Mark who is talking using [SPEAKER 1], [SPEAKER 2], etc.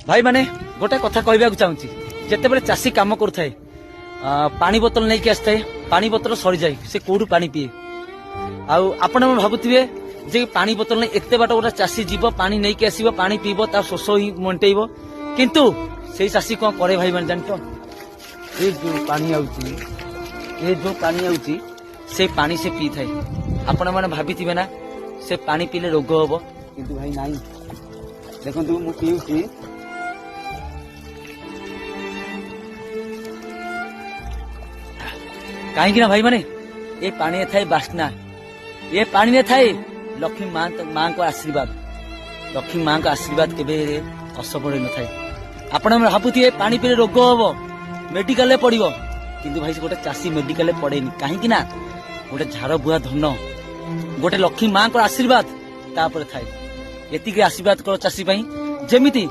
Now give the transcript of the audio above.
[SPEAKER 1] भाई माने गोटे कथा कहवाक चाहूँगी जिते चाषी कम करुए पानी बोतल नहीं आसता पानी बोतल सरी जाए से कौटू पानी पीए आपण भावुवे जे पानी बोतल नहीं एत बाट गोटे चाषी जीव पानी नहीं आसो पानी पीब ता शोष ही मेटेब किंतु से चाषी कौन करे भाई मैंने जान ये जो पानी आउची से पानी से पी थाए आपण मैंने भाभी ना से पानी पीले रोग हम किंतु भाई नाई देखो मु पीऊँ कहीं भाई माने ये पानी थाए बास्ना ये पानी थाए लक्ष्मी माँ को आशीर्वाद लक्ष्मी माँ का आशीर्वाद केबे असफल न थाए आपण भावुए पानी पीले रोग हम मेडिकल पड़ो किंतु भाई गोटे चाषी मेडिकल पड़ेनी कहीं गोटे झाड़ बुआ धन गोटे लक्ष्मी माँ को आशीर्वाद तापर थाए एतिक आशीर्वाद कर चाषी जमीती